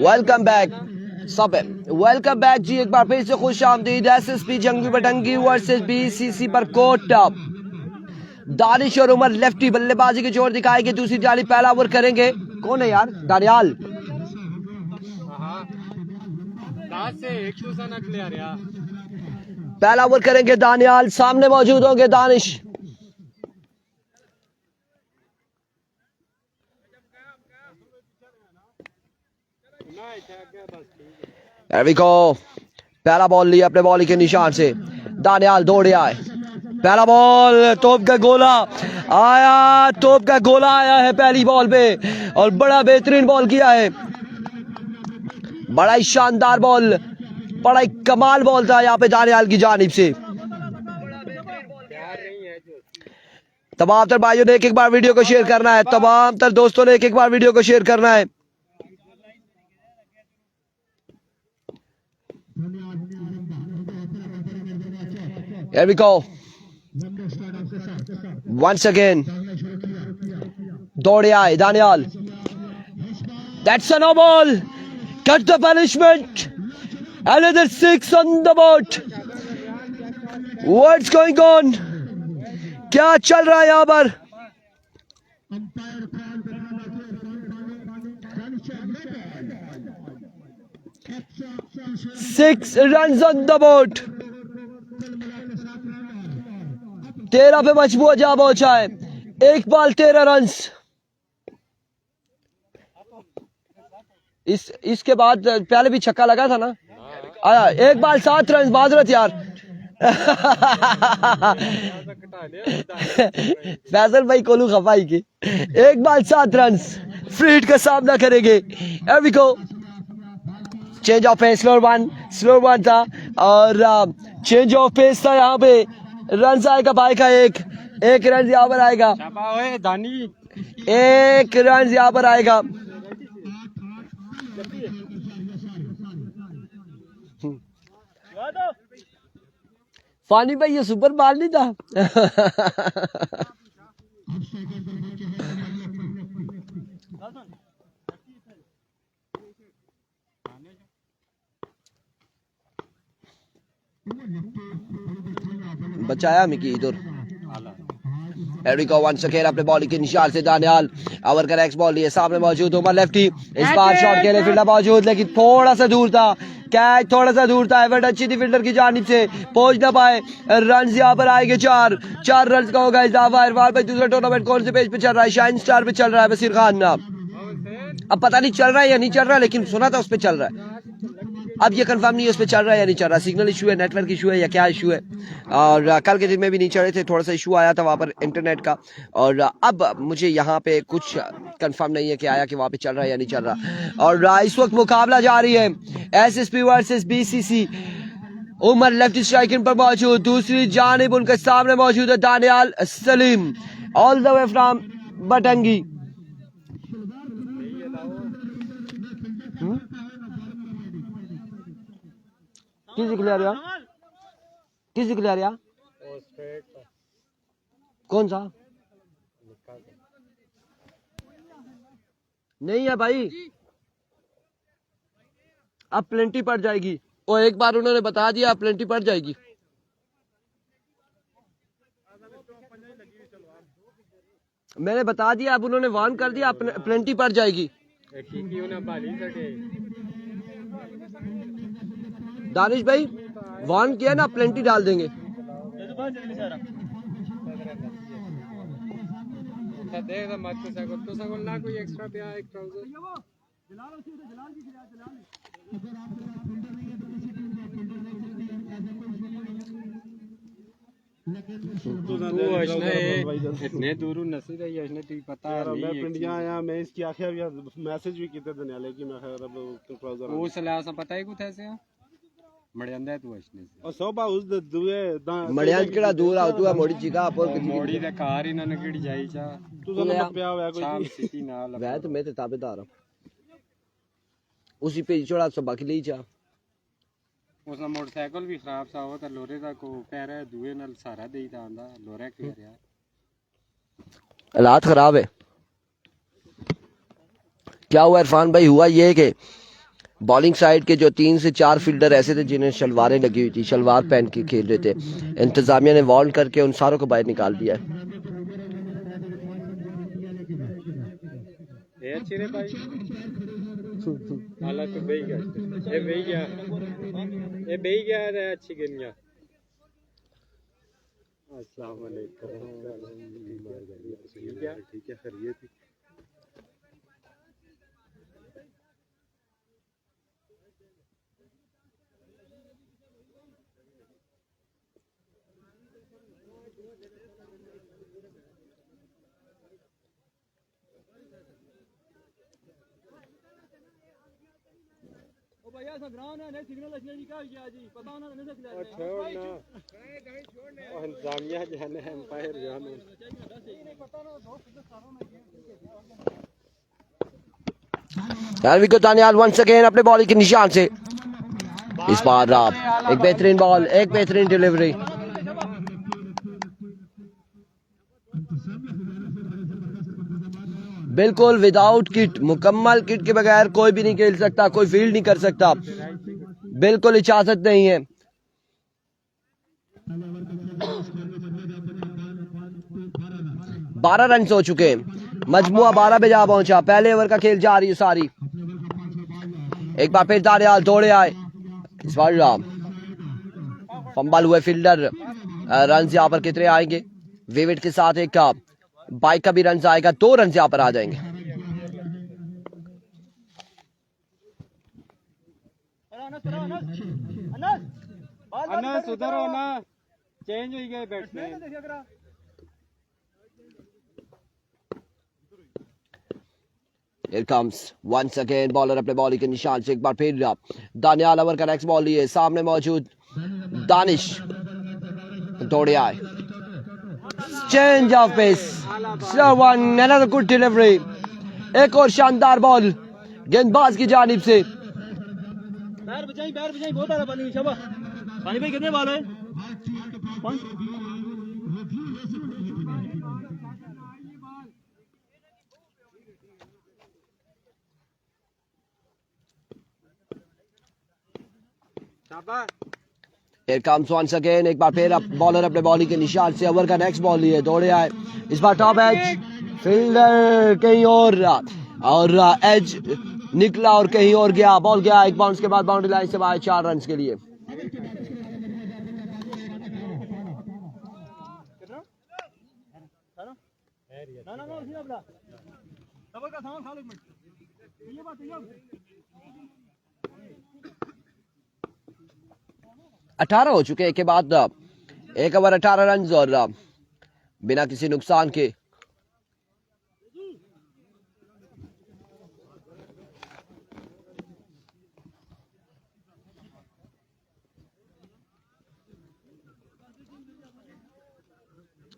Welcome back सब है, welcome back जी, एक बार फिर से खुश आमदीद। एसएसपी जंगी बटंगी वर्सेस बीसीसी पर कोर्ट। दानिश और उमर लेफ्टी बल्लेबाजी की जोर दिखाएंगे, दूसरी जाली पहला ओवर करेंगे। कौन है यार? दानियाल। पहला ओवर करेंगे दानियाल, सामने मौजूद होंगे दानिश। There we go. पहला बॉल लिया अपने बॉल के निशान से, दानियाल दौड़े आए। पहला बॉल, तोप का गोला आया, तोप का गोला आया है पहली बॉल पे और बड़ा बेहतरीन बॉल किया है। बड़ा ही शानदार बॉल, बड़ा ही कमाल बॉल था यहाँ पे दानियाल की जानिब से। तमाम तर भाइयों ने एक एक बार वीडियो को शेयर करना है, तमाम तर दोस्तों ने एक एक बार वीडियो को शेयर करना है। Here we go. Once again. दौड़े आए Daniyal. That's a no ball. Cut the punishment. Another 6 on the board. What's going on? क्या चल रहा है यहाँ पर? 6 runs on the board. 13 पे मजबूत जा पहुंचा है। एक बॉल 13 रन। इसके बाद पहले भी छक्का लगा था ना? आया एक बॉल 7 रन। माजरत यार। फैसल भाई कोलू खफाई के। एक बॉल 7 रन। फ्री हिट का सामना करेंगे। Here we go. Change of pace, slow one था और चेंज ऑफ पेस था यहाँ पे। रन आएगा भाई का, एक रन यहाँ पर आएगा, एक रन यहाँ पर आएगा। फानी भाई ये सुपर बॉल नहीं था। बचाया मिकी इधर। एरिको वंस अगेन अपने बॉलिंग के निशान से दानियाल। ओवर का नेक्स्ट बॉल लिए, सामने मौजूद उमर लेफ्टी। इस बार शॉट के लिए फील्डर मौजूद, लेकिन थोड़ा सा दूर था कैच, थोड़ा सा दूर था। एफर्ट अच्छी थी फील्डर की जानिब से, पहुंच ना पाए। रन यहाँ पर आएंगे 4 रन का होगा इजाफा। इरफान भाई दूसरा टूर्नामेंट कौन से पेज पे चल रहा है? शाइन स्टार पे चल रहा है बसीर खान। अब पता नहीं चल रहा है या नहीं चल रहा है, लेकिन सुना था उस पर चल रहा है। अब ये कंफर्म नहीं है उस पर चल रहा है या नहीं चल रहा। सिग्नल इशू है, नेटवर्क इशू है या क्या इशू है। और कल के दिन में भी नहीं चल रहे थे, थोड़ा सा इशू आया था वहाँ पर इंटरनेट का। और अब मुझे यहाँ पे कुछ कंफर्म नहीं है कि आया कि वहाँ पे चल रहा है या नहीं चल रहा। और इस वक्त मुकाबला जारी है, SSP versus BCC. Umar left striking पर मौजूद, दूसरी जानिब उनके सामने मौजूद है Daniyal Saleem, all the way from Batangi. किसी क्लियर यार? कौन सा? नहीं है भाई, अब प्लेंटी पड़ जाएगी। और एक बार उन्होंने बता दिया प्लेंटी पड़ जाएगी। मैंने बता दिया, अब उन्होंने वार्न कर दिया, प्लेंटी पड़ जाएगी। दानिश भाई वार्न किया ना, प्लेंटी डाल देंगे। इतने दूर नसीब है इसने तुझे पता नहीं। मैं पिंडियां आया, मैं इसकी आखिर मैसेज भी किए दनियाले कि मैं खैर अब ट्राउजर वो सलाह सा पता है कुछ ऐसे मड़ियांदा तू इसने और सोबा उस दुए मड़ियां केड़ा दूर आ तू मोड़ी जगह पर मोड़ी दे कार ही ना केड़ी जाई चा तू तो मत पिया होया कोई शाम सिटी नाल वह तो मैं ते ताबेदार हूं उसी पे चढ़ा सब बाकी ले जा। उसका मोटरसाइकिल भी खराब सा हो तो लोरे का को कह रहा है दुए नाल सहारा देई ता आंदा लोरा क्लियर यार हालात खराब है। क्या हुआ इरफान भाई? हुआ ये कि बॉलिंग साइड के जो 3 से 4 फील्डर ऐसे थे जिन्हें शलवारें लगी हुई थी, शलवार पहन के खेल रहे थे, इंतजामिया ने वार्न करके उन सारों को बाहर निकाल दिया है। ठीक है खैरियत थी। विको दानियाल वंस अगेन अपने बॉलिंग के निशान से इस बार एक बेहतरीन बॉल, एक बेहतरीन डिलीवरी। बिल्कुल विदाउट किट, मुकम्मल किट के बगैर कोई भी नहीं खेल सकता, कोई फील्ड नहीं कर सकता, बिल्कुल इजाजत नहीं है। बारह रन हो चुके हैं, मजमुआ 12 पे जा पहुंचा। पहले ओवर का खेल जारी है सारी। एक बार फिर दानियाल दौड़े आए, इस बार फंबल हुए फील्डर। रन यहाँ पर कितने आएंगे? विविट के साथ एक बाइक का भी रन आएगा, 2 रन यहाँ पर आ जाएंगे। उधर हो ना, चेंज हो गए batsman. Here comes once again bowler अपने बॉलिंग के निशान से। एक बार फिर दानियाल ओवर का नेक्स्ट बॉल लिए, सामने मौजूद दानिश दौड़े आए। Change of pace, slow one, another good delivery. एक और शानदार बॉल गेंदबाज की जानिब से। पैर बचाई बहुत आ रहा पानी। शाबाश पानी भाई, कितने बॉल है? 5। Here comes once again, एक बार फिर बॉलर अपने बॉलिंग के निशान से ओवर का नेक्स्ट बॉल लिए, दौड़े आए। इस बार टॉप एज, फील्डर कहीं और एज निकला और कहीं और गया। बॉल गया एक बाउंस के बाद बाउंड्री लाइन से बाहर, 4 रन के लिए। अठारह हो चुके के बाद 1 ओवर 18 रन और बिना किसी नुकसान के।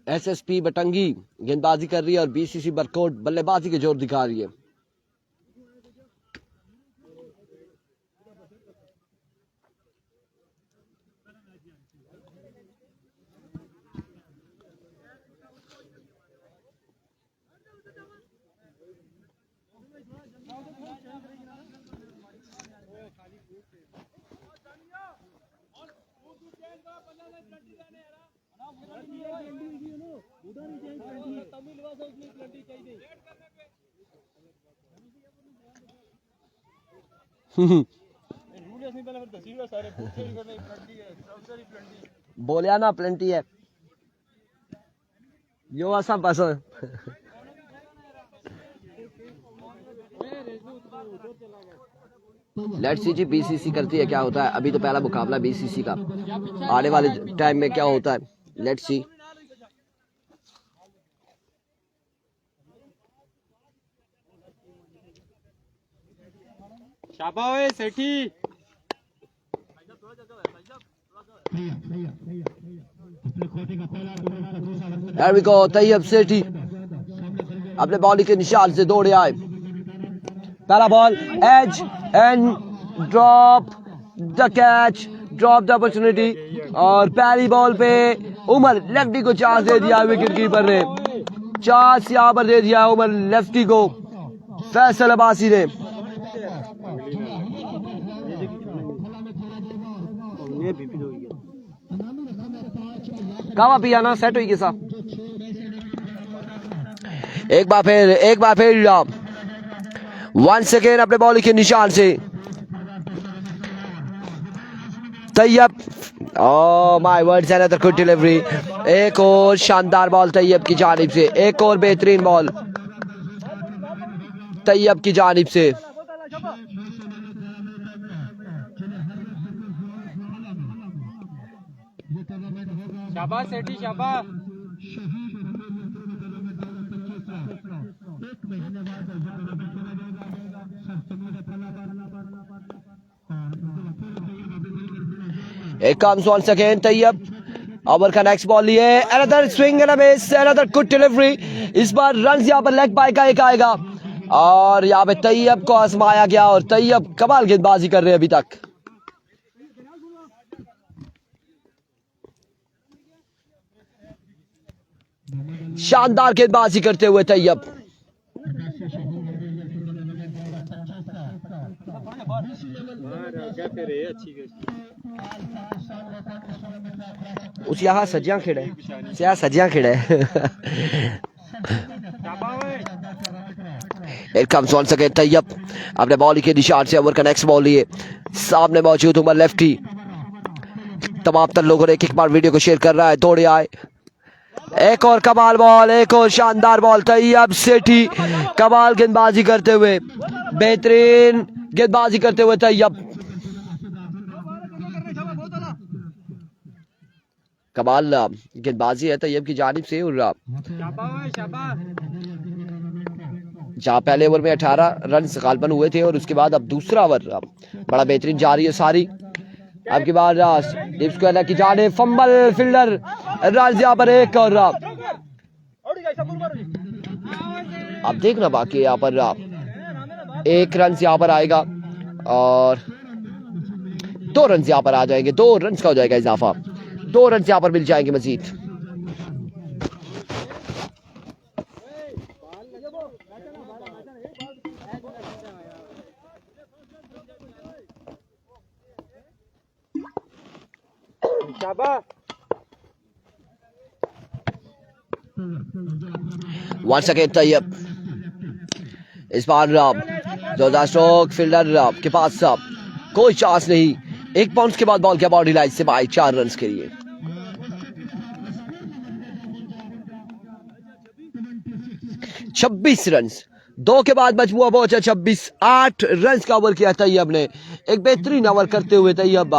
एसएसपी बटंगी गेंदबाजी कर रही है और बीसीसी बरकोट बल्लेबाजी के जोर दिखा रही है। बोलिया ना प्लेंटी है यो असा पसंद। लेट्स सी जी बीसीसी करती है क्या होता है। अभी तो पहला मुकाबला बीसीसी का, आने वाले टाइम में क्या होता है लेट्स सी। शाबाश सेठी। There we go, तैयब सेठी अपने बॉलिंग के निशान से दौड़े आए। पहला ball edge and drop the catch, drop the opportunity. और पहली बॉल पे उमर लेफ्टी को चांस दे दिया विकेट कीपर ने। चांस यहाँ पर दे दिया उमर लेफ्टी को। फैसल अब्बासी ने। कावा पिया ना सेट हुई के साथ एक बार फिर वंस अगेन अपने बॉलिंग के निशान से Tayyab. Oh my words, another good delivery. एक और शानदार बॉल तैयब की जानिब से, एक और बेहतरीन बॉल तैयब की जानिब से। शाबाश सेठी शाबाश। Here comes once again Tayyab. Over का नेक्स्ट बॉल लिए, another swing and a miss, another good delivery. इस बार रन यहाँ पर लेग बाय का एक आएगा और यहाँ पे तैयब को आजमाया गया और तैयब कमाल गेंदबाजी कर रहे हैं अभी तक। शानदार गेंदबाजी करते हुए तैयब। उस यहाँ सज्जियां खिड़े सज्जियां खिड़े। Here comes once again Tayyab अपने बॉलिंग के निशान से ओवर का नेक्स्ट बॉल लिए, सामने मौजूद उमर लेफ्टी। तमाम तर लोगों ने एक बार वीडियो को शेयर कर रहा है, दौड़े आए। एक और कमाल बॉल, एक और शानदार बॉल तैयब सेठी कमाल गेंदबाजी करते हुए, बेहतरीन गेंदबाजी करते हुए तैयब। कमाल गेंदबाजी है तैयब की जानिब से। और जहाँ पहले ओवर में 18 रन गालबन हुए थे और उसके बाद अब दूसरा ओवर बड़ा बेहतरीन जारी है सारी। अब की बार डिप स्क्वायर की जाने, फंबल फील्डर रन यहाँ पर एक और अब देखना बाकी यहाँ पर एक रन यहाँ पर आएगा और 2 रन यहाँ पर आ जाएंगे, 2 रन का हो जाएगा इजाफा, 2 रन यहाँ पर मिल जाएंगे मजीद। वंस अगेन तैयब, इस बार जोरदार स्ट्रोक, फील्डर के पास कोई चांस नहीं। एक बाउंस के बाद बॉल के बाउंड्री लाइन से बाई 4 रन के लिए। छब्बीस रन, 2 के बाद मजमूआ पहुंचा 26, 8 रन का ओवर किया तैयब ने। एक बेहतरीन ओवर करते हुए Tayyab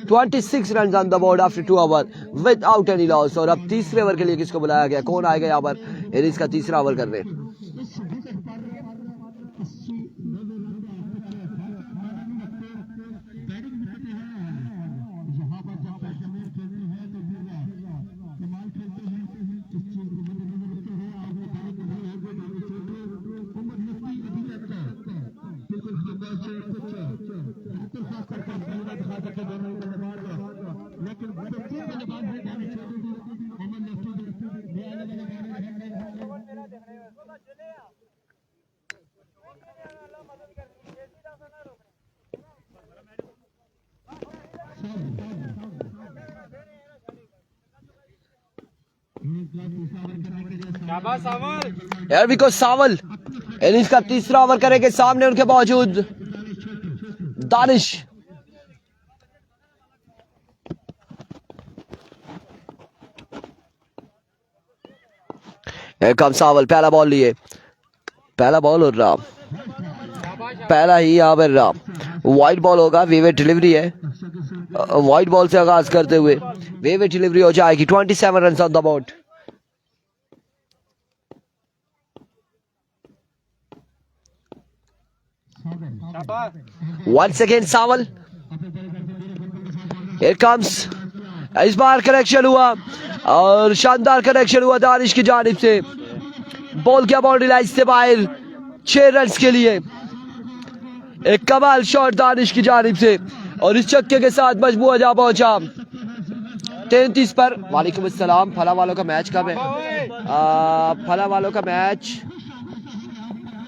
26 run on the board after 2 over without any loss. और अब तीसरे ओवर के लिए किसको बुलाया गया, कौन आएगा यहाँ पर, इनिंग्स का तीसरा ओवर कर रहे हैं। Here we go Sawal, innings का तीसरा ओवर करेंगे। सामने उनके मौजूद दानिश। Here comes सावल, पहला बॉल लिए, पहला बॉल और पहला ही यहाँ पर वाइड बॉल होगा। वेवे डिलीवरी है, वाइड बॉल से आगाज करते हुए वेवे डिलीवरी हो जाएगी। 27 run on the board. Once again Sawal, Here comes, इस बार कनेक्शन हुआ और शानदार कनेक्शन हुआ दानिश की जानिब से। बॉल क्या बाउंड्री लाइन से बाहर 6 रन के लिए। एक कमाल शॉट दानिश की जानिब से और इस छक्के के साथ मजमूआ जा पहुंचा 33 पर। वालेकुम अस्सलाम। फला वालों का मैच कब है? फला वालों का मैच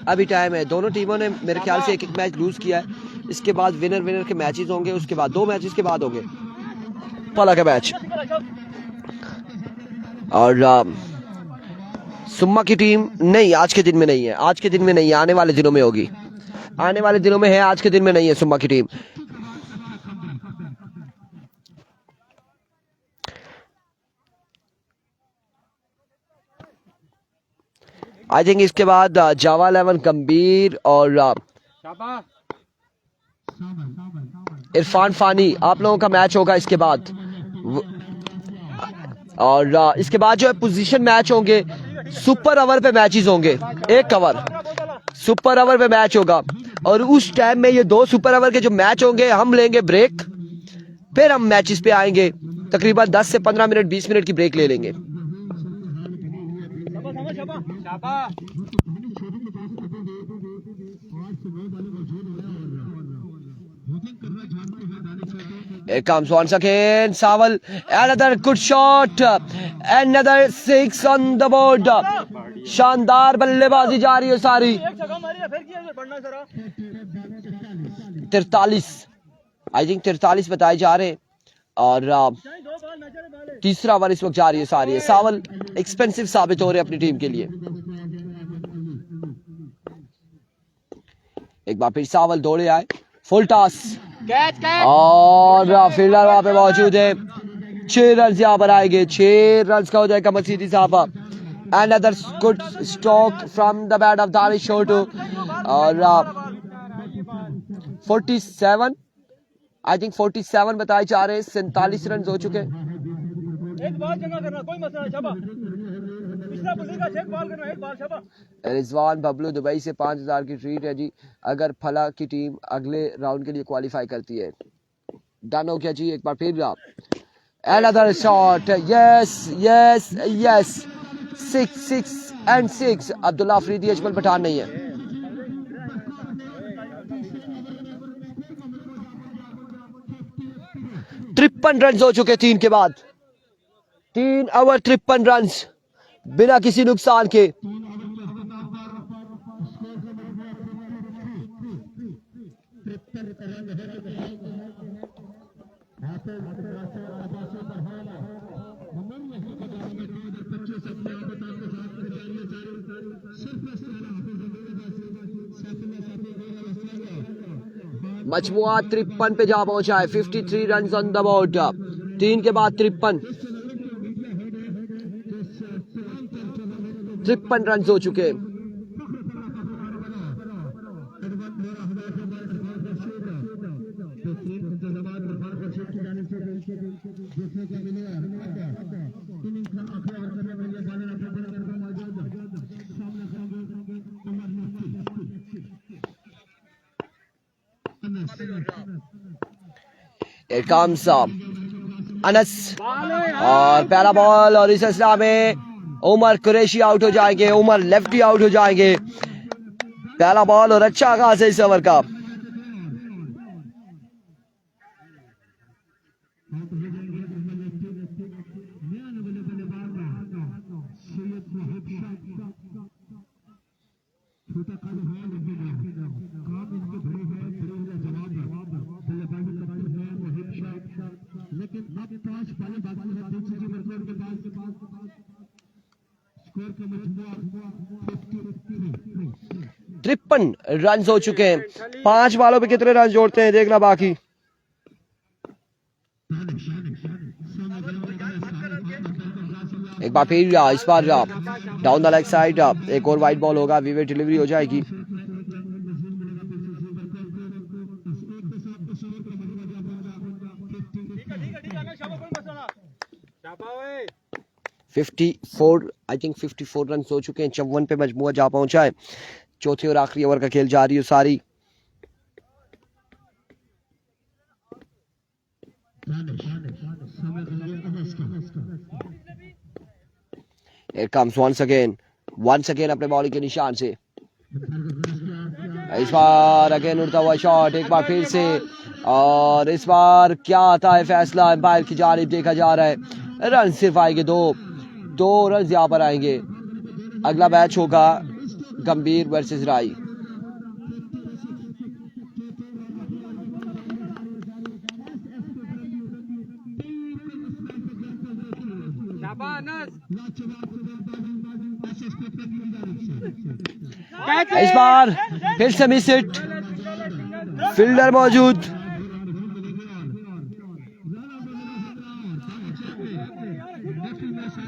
अभी टाइम है, दोनों टीमों ने मेरे ख्याल से एक मैच लूज किया है। इसके बाद विनर के मैचेस होंगे, उसके बाद 2 मैचेस के बाद होंगे पहला का मैच। और सुम्मा की टीम नहीं, आज के दिन में नहीं है, आज के दिन में नहीं है, आने वाले दिनों में होगी, आने वाले दिनों में है, आज के दिन में नहीं है सुम्मा की टीम। आई थिंक इसके बाद जावा 11 गंभीर और इरफान फानी आप लोगों का मैच होगा इसके बाद। और इसके बाद जो है पोजीशन मैच होंगे, सुपर ओवर पे मैचेस होंगे, 1 ओवर सुपर ओवर पे मैच होगा। और उस टाइम में ये 2 सुपर ओवर के जो मैच होंगे, हम लेंगे ब्रेक, फिर हम मैचेस पे आएंगे, तकरीबन 10 से 15 मिनट 20 मिनट की ब्रेक ले लेंगे। Here comes once again Sawal, another good shot, another 6 on the board. शानदार बल्लेबाजी जा रही है सारी। 43 आई थिंक 43 बताए जा रहे हैं। और तीसरा ओवर इस वक्त जा रही है सारी है। सावल एक्सपेंसिव साबित हो रहे अपनी टीम के लिए। एक बार फिर सावल दौड़े आए, फुल टॉस और फील्डर वहां पे मौजूद है। 6 रन यहाँ पर आएंगे, 6 रन का हो जाएगा मसीदी साहब। Another good stroke from the bat of Danish Chotu और 47 आई थिंक 47 बताए जा रहे हैं। 47 रन हो चुके हैं। एक बार जगह करना कोई मसला नहीं, शाबाश। पिछला बॉल का चेक बॉल करना, एक बार शाबाश। रिजवान बबलू दुबई से 5000 की ट्रीट है जी, अगर फला की टीम अगले राउंड के लिए क्वालिफाई करती है। डन हो गया जी। एक बार फिर another shot, yes yes yes, 6 and 6। Abdullah Afridi Ajmal Pathan नहीं है। तिरपन रन हो चुके 3 के बाद। 3 ओवर 53 रन बिना किसी नुकसान के। मजमुआ 53 पे जा पहुंचा है। 53 रन ऑन द बोर्ड। 3 के बाद 53 रन हो चुके। Here comes अनस और पहला बॉल और इस सिलसिला में उमर कुरैशी आउट हो जाएंगे। उमर लेफ्टी आउट हो जाएंगे। पहला बॉल और अच्छा आगाज है इस ओवर का। तिरपन रन हो चुके हैं। 5 बॉलों पे कितने रन जोड़ते हैं देखना बाकी। एक बार फिर इस बार डाउन द लेग साइड एक और वाइड बॉल होगा, विवेट डिलीवरी हो जाएगी। आई थिंक 54 रन हो चुके हैं। 54 पे मजमुआ जा पहुंचा है। चौथे और आखिरी ओवर का खेल जारी है सारी। Here comes once again अपने बॉलिंग के निशान से। इस बार अगेन उड़ता हुआ शॉट एक बार फिर से। और इस बार क्या आता है फैसला एम्पायर की जानिब देखा जा रहा है। रन सिर्फ आएंगे 2 रन यहाँ पर आएंगे। अगला मैच होगा गंभीर वर्सेस राई। इस बार फिर से मिस हिट, फील्डर मौजूद।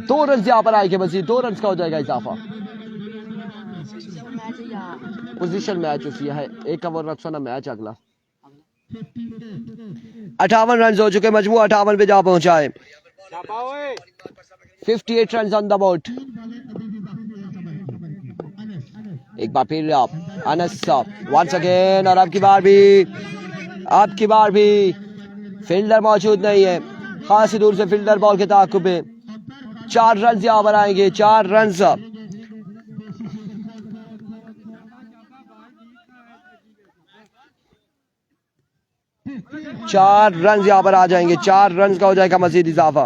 दो रन यहाँ पर आएंगे मजीद, 2 रन का हो जाएगा इजाफा। पोजीशन मैच उसी है, 1 ओवर रखना मैच अगला। 58 रन हो चुके, मजमू 58 पे जा पहुंचा है। 58 रन ऑन द बोर्ड। एक बार फिर अनस वंस अगेन, और अब की बार भी फील्डर मौजूद नहीं है। खासी दूर से फील्डर बॉल के ताक़ुब में 4 रन यहाँ पर आएंगे, 4 रन। 4 रन यहाँ पर आ जाएंगे, 4 रन का हो जाएगा मजीद इजाफा।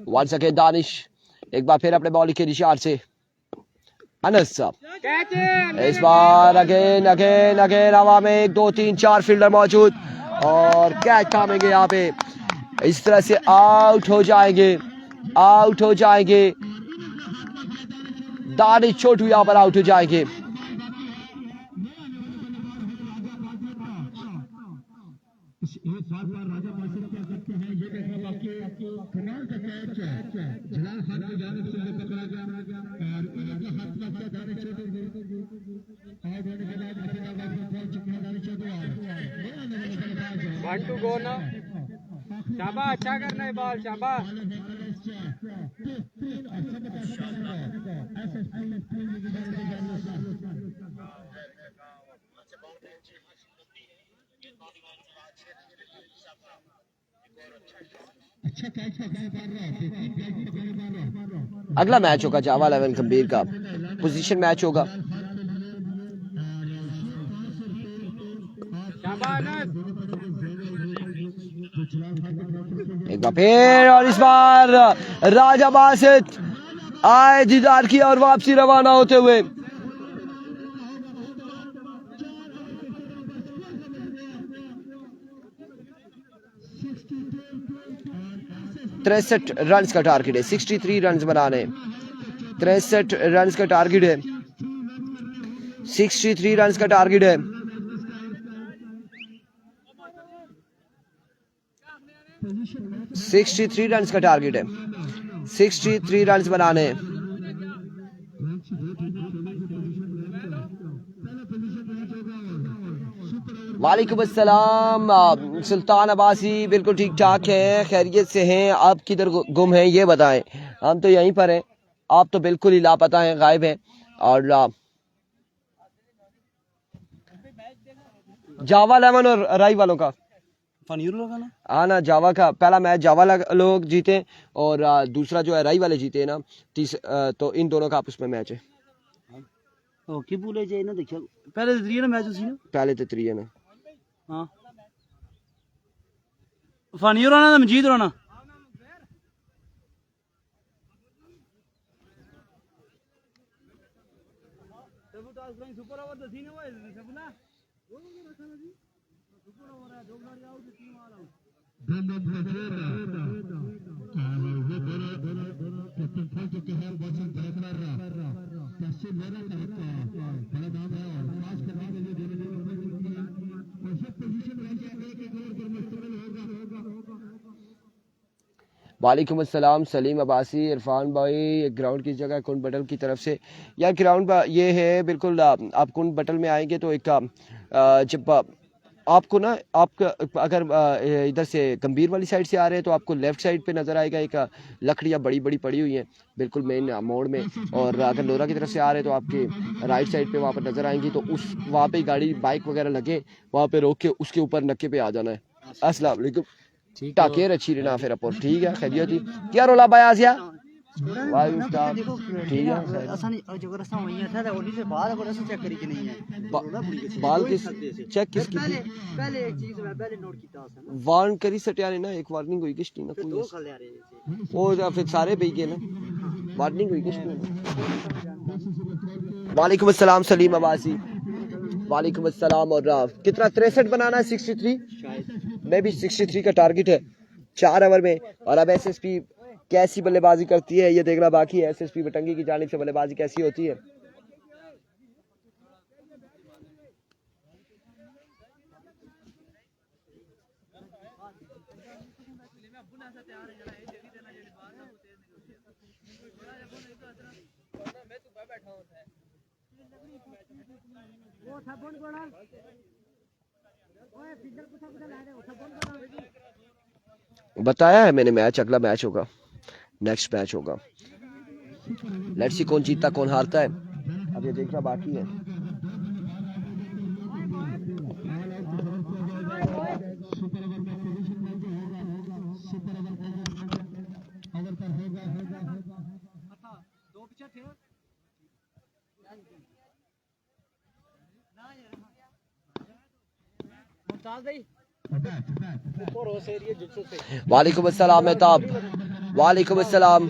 वंस अगेन दानिश, एक बार फिर अपने बॉलिंग के निशान से अनस। इस बार अगेन हवा में 1 2 3 4 फील्डर मौजूद और कैच थामेंगे यहाँ पे। इस तरह से आउट हो जाएंगे। दानिश छोटू यहाँ पर आउट हो जाएंगे। शाबाश, अच्छा करना है बॉल, शाबाश। अगला मैच होगा जावा 11 गंभीर का, पोजीशन मैच होगा। एक बार फिर, और इस बार राजा बासित आए दीदार की और वापसी रवाना होते हुए। तिरसठ रन का टारगेट है, 63 रन बनाने। 63 रन का टारगेट है, 63 रन का टारगेट है। $63 रन का टारगेट है, 63 रन बनाने। वालेकुम अस्सलाम सुल्तान अब्बासी, बिल्कुल ठीक ठाक हैं, खैरियत से हैं। आप किधर गुम हैं ये बताएं। हम तो यहीं पर हैं, आप तो बिल्कुल ही लापता हैं, गायब हैं। और जावा 11 और राई वालों का हाँ ना, जावा का पहला मैच जावा लोग जीते और दूसरा जो है राई वाले जीते ना। तो इन दोनों का आपस में मैच है। पहले तो 3 मैच उसी ना, पहले तो 3 ना। हाँ फानी राना मजीद राना सुपर ओवर तो सीने हुए सबना सुपर ओवर है, 2 खिलाड़ी आउट, 3 ऑल आउट। वालेकुम अस्सलाम सलीम अब्बासी, इरफान भाई। ग्राउंड की जगह कुंड बटल की तरफ से यार, ग्राउंड ये है बिल्कुल। आप कुंड बटल में आएंगे तो एक जब आपको ना, आप अगर इधर से गंभीर वाली साइड से आ रहे हैं तो आपको लेफ्ट साइड पे नज़र आएगा एक लकड़ियाँ बड़ी बड़ी पड़ी हुई हैं बिल्कुल मेन मोड़ में। और अगर लोरा की तरफ से आ रहे हैं तो आपके राइट साइड पे वहाँ पर नज़र आएंगी। तो उस वहाँ पे गाड़ी बाइक वगैरह लगे, वहाँ पे रोक के उसके ऊपर नक्के पे आ जाना है। अस्सलाम वालेकुम, टाकेर अच्छी रहना फिर अपन। ठीक है, खैरियत ही क्या रोला भाई आसिया वायु स्टाफ ठीक है आसानी जो रस्ता वही था ओडी से बाहर को रस्ता चेक करी कि नहीं है बाल किस चेक किसकी थी पहले एक चीज मैं पहले नोट किया था ना वार्न करी सटियाने ना एक वार्निंग हुई किसकी ना दो साल आ रहे हैं वो फिर सारे पे गए ना वार्निंग हुई किसकी ना वालेकुम अस्सलाम सलीम अब्बासी वालेकुम अस्सलाम और कितना 63 बनाना है 63 शायद मे भी 63 का टारगेट है 4 ओवर में और अब एसएसपी कैसी बल्लेबाजी करती है ये देखना बाकी है एसएसपी बटंगी की जानिब से बल्लेबाजी कैसी होती है बताया है मैंने मैच अगला मैच होगा नेक्स्ट मैच होगा लेट्स सी कौन जीतता कौन हारता है अब ये देखना बाकी है वालेकुम अस्सलाम मेहताब वालेकुम अस्सलाम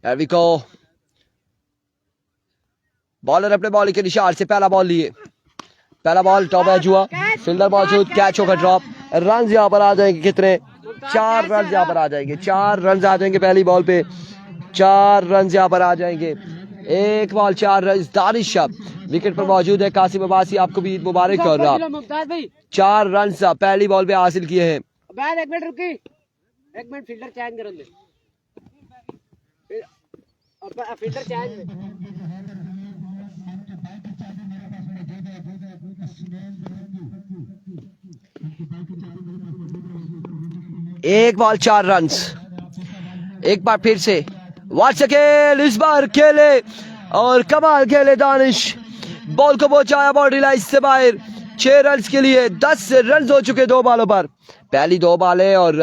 Here we go. बॉलर अपने बॉल के निशान से पहला बॉल लिए पहला बॉल टॉप एज हुआ फील्डर मौजूद कैच होगा ड्रॉप रन यहाँ पर आ जाएंगे कितने 4 रन यहाँ पर आ जाएंगे 4 रन आ जाएंगे पहली बॉल पे 4 रन यहाँ पर आ जाएंगे एक बॉल 4 रन दानिश विकेट पर मौजूद है कासिम अब्बासी आपको भी ईद मुबारक कर रहा 4 रन पहली बॉल पे हासिल किए हैं एक मिनट रुकी एक मिनट फील्डर चेंज कर दे फील्डर चेंज एक बॉल 4 रन एक बार फिर से वंस अगेन इस बार खेले और कमाल खेले दानिश बॉल को पहुंचाया बॉडी लाइन से बाहर 6 रन के लिए 10 रन हो चुके 2 बॉलों पर पहली 2 बॉलें और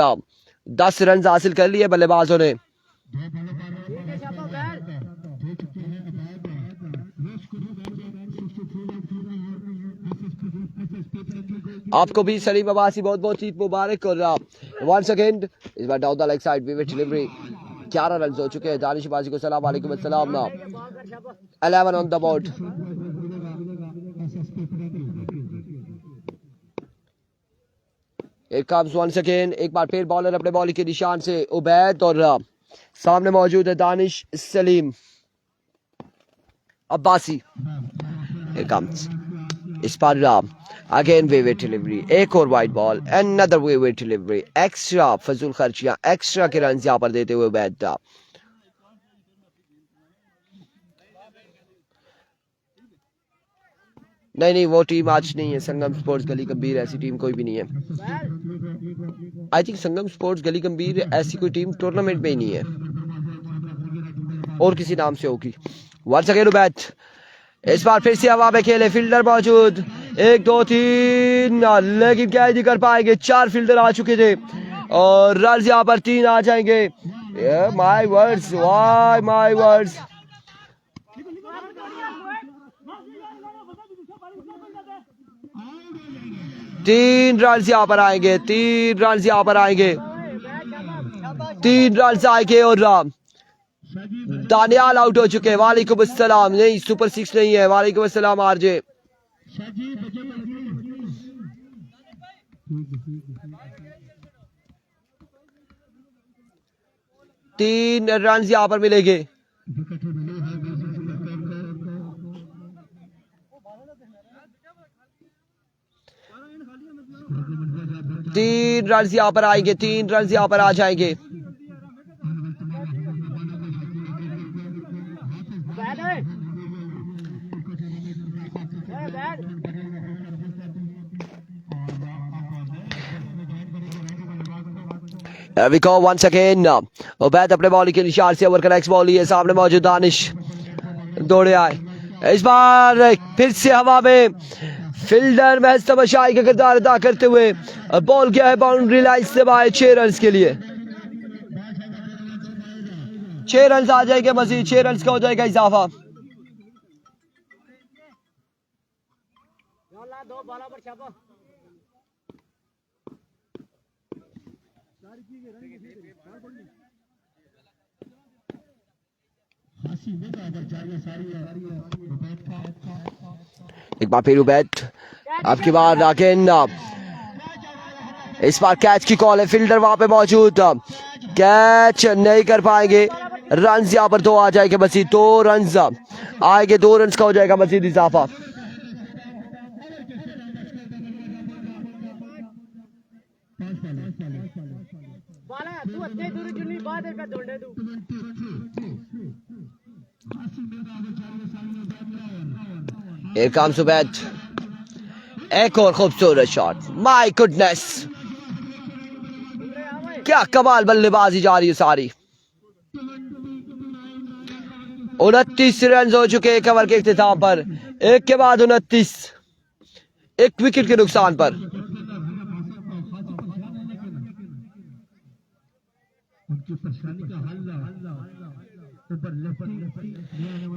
10 रन हासिल कर लिए बल्लेबाजों ने आपको भी सलीम अब्बासी बहुत बहुत ईद मुबारक और वंस अगेन इस बार down the leg side wicket delivery 11 run हो चुके हैं दानिश अब्बासी को सलाम वालेकुम अस्सलाम 11 on the board Here comes once again एक बार फिर बॉलर अपने बॉल के निशान से उबैद और सामने मौजूद है दानिश सलीम अब्बासी Here comes इस बार अगेन वेवेट डिलीवरी एक और wide ball another wayward delivery extra फजूल खर्चियां एक्स्ट्रा के रन यहाँ पर देते हुए उबैद नहीं वो टीम आज नहीं है संगम स्पोर्ट्स गली गंभीर ऐसी टीम कोई भी नहीं है आई थिंक संगम स्पोर्ट्स गली गंभीर ऐसी कोई टीम टूर्नामेंट में ही नहीं है और किसी नाम से होगी वंस अगेन उबैद इस बार फिर से हवा में खेले फील्डर मौजूद 1 2 3 लेकिन क्या नहीं कर पाएंगे 4 फील्डर आ चुके थे और रन यहाँ पर 3 आ जाएंगे my words why my words तीन रन यहाँ पर आएंगे 3 रन यहाँ पर आएंगे 3 रन आएंगे और दानियाल आउट हो चुके हैं वालेकुम अस्सलाम नहीं सुपर 6 नहीं है वालेकुम अस्सलाम आरजे 3 रन यहाँ पर मिलेंगे तीन रन यहाँ पर आएंगे 3 रन यहाँ पर आ जाएंगे Here we go once again. Ubaid अपने बॉल के निशान से ओवर का नेक्स्ट बॉल है सामने मौजूद दानिश दौड़े आए इस बार फिर से हवा में फील्डर महज तमाशाई का किरदार अदा करते हुए बॉल गया है बाउंड्री लाइन से बाहर 6 रन के लिए। 6 रन आ जाएंगे मजीद, 6 रन का हो जाएगा इजाफा। एक बार फिर बैट, आपकी बार राकेन, इस बार कैच की कॉल है, फील्डर वहां पे मौजूद, कैच नहीं कर पाएंगे। रन यहाँ पर 2 आ जाएंगे मजीद, 2 रन आएंगे, 2 रन का हो जाएगा मजीद इजाफा। Here comes the bat. एक और खूबसूरत शॉट, माय गुडनेस, क्या कमाल बल्लेबाजी जा रही है सारी। 29 रन हो चुके एक ओवर के इख्तिताम पर, एक के बाद 29, एक विकेट के नुकसान पर।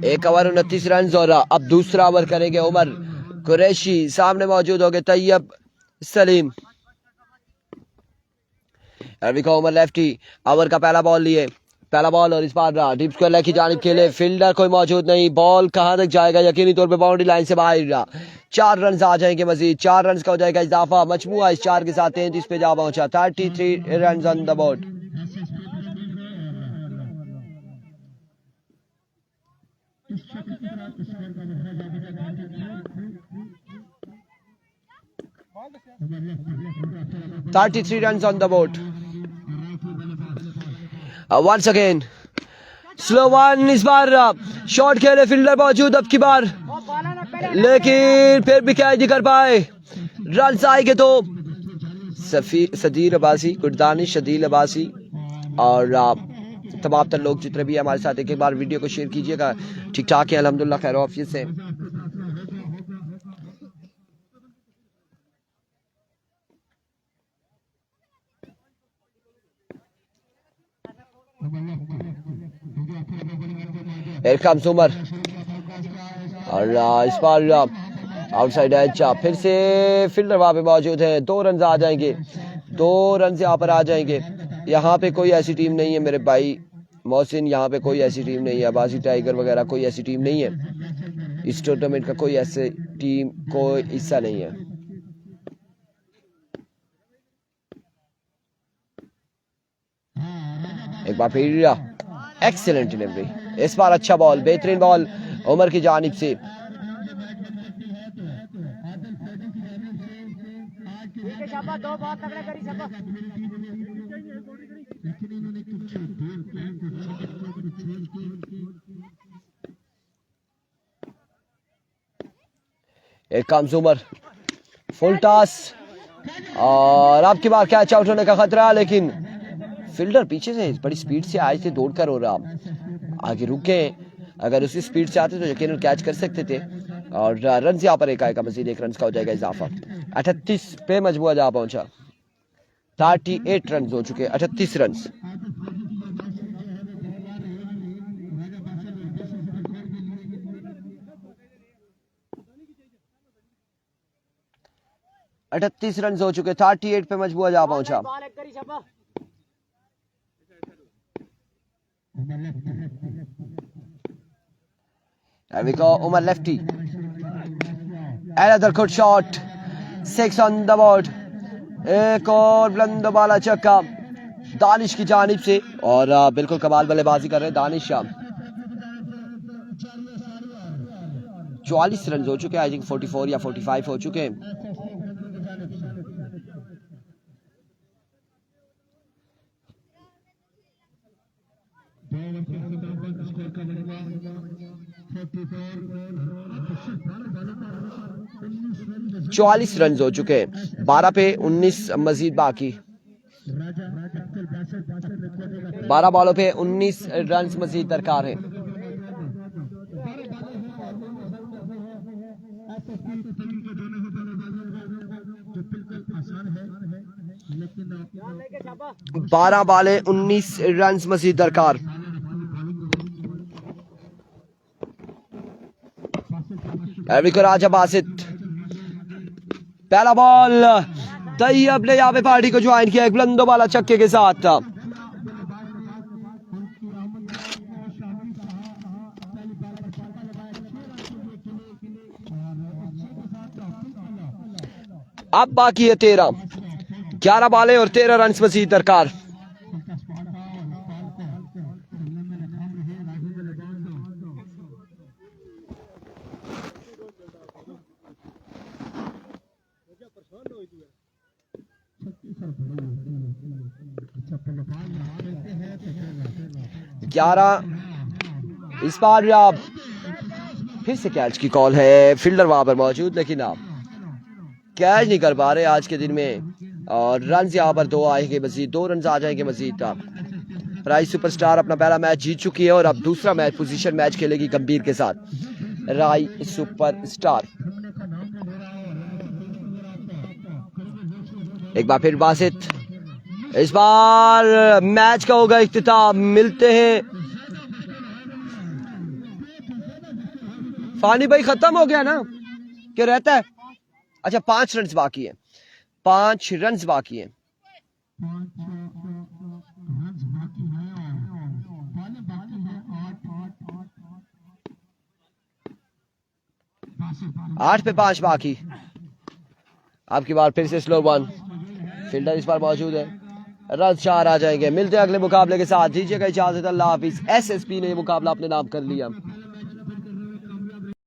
एक ओवर 29 रन और अब दूसरा ओवर करेंगे उमर कुरैशी, सामने मौजूद होंगे तैयब सलीम। उमर लेफ्टी, ओवर का पहला बॉल लिए, पहला बॉल और इस बार डीप स्क्वायर की जानिब खेले, फील्डर कोई मौजूद नहीं, बॉल कहां तक जाएगा यकीनी तौर पे बाउंड्री लाइन से बाहर। 4 रन आ जाएंगे मजीद, 4 रन का हो जाएगा इजाफा। मजमुआ इस 4 के साथ 33 पे जा पहुंचा, 33 run on the board. $33 runs on the board. Once again, slow one, इस बार शॉट खेले, फील्डर मौजूद अब की बार, लेकिन फिर भी कैच नहीं कर पाए। रन आएंगे तो सदीर अब्बासी, गुरदानिश, शदील अब्बासी और तमाम तर लोग जितने भी हैं हमारे साथ, एक बार वीडियो को शेयर कीजिएगा। ठीक ठाक है अल्हम्दुलिल्लाह, खैर ऑफिस से। Here comes उमर और इस बार आउटसाइड एज, फिर से फील्डर वहां पे मौजूद है। 2 रन आ जाएंगे, 2 रन यहाँ पर आ जाएंगे। यहाँ पे कोई ऐसी टीम नहीं है मेरे भाई मोहसिन, यहाँ पे कोई ऐसी टीम नहीं है, अब्बासी टाइगर वगैरह कोई ऐसी टीम नहीं है। इस टूर्नामेंट का कोई ऐसे टीम कोई हिस्सा नहीं है। एक बार फिर एक्सीलेंट डिलीवरी, इस बार अच्छा बॉल, बेहतरीन बॉल उमर की जानिब से। एक कम्स उमर, फुल टॉस और आपकी बार कैच आउट होने का खतरा, लेकिन फील्डर पीछे से बड़ी स्पीड से आए थे दौड़कर और आगे रुके। अगर उसी स्पीड से आते तो यकीनन कैच कर सकते थे। और रन यहाँ पर एक आएगा मजीद, 1 रन का हो जाएगा इजाफा। 38 पे मजबूआ जा पहुंचा, 38 रन हो चुके, 38 रन। अठतीस रन हो चुके, 38 पे मजबूआ जा पहुंचा। There we go, Umar lefty. Another good shot. 6 on the board. एक और बुलंद बाला चक्का दानिश की जानिब से, और बिल्कुल कमाल बल्लेबाजी कर रहे हैं दानिश। 44 रन हो चुके, आई थिंक 44 या 45 हो चुके हैं। चौवालीस रन हो चुके हैं, 12 पे 19 मजीद बाकी। 12 बॉलों पे 19 रन मजीद दरकार है। 12 बाले 19 रन मजीद दरकार। एवरी राजा बासित, पहला बॉल तैयब ने यहाँ पे पार्टी को ज्वाइन किया एक बुलंदो वाला छक्के के साथ। अब बाकी है 13, 11 बाले और 13 रन मजीद दरकार। इस बार आप फिर से कैच की कॉल है, फील्डर वहां पर मौजूद लेकिन आप कैच नहीं कर पा रहे आज के दिन में। और रन यहाँ पर 2 आएंगे मजीद, 2 रन आ जाएंगे मजीद। राई सुपरस्टार अपना पहला मैच जीत चुकी है और अब दूसरा मैच पोजीशन मैच खेलेगी गंभीर के साथ राई सुपरस्टार। एक बार फिर बासित, इस बार मैच का होगा इख्तिताम। मिलते हैं, फानी भाई खत्म हो गया ना क्या रहता है? अच्छा 5 रन बाकी है, 5 रन बाकी है। आठ पे 5 बाकी। आपकी बार फिर से स्लो वन, फील्डर इस बार मौजूद है, रन 4 आ जाएंगे। मिलते हैं अगले मुकाबले के साथ, दीजिएगा इजाजत, अल्लाह हाफिज। एसएसपी ने ये मुकाबला अपने नाम कर लिया।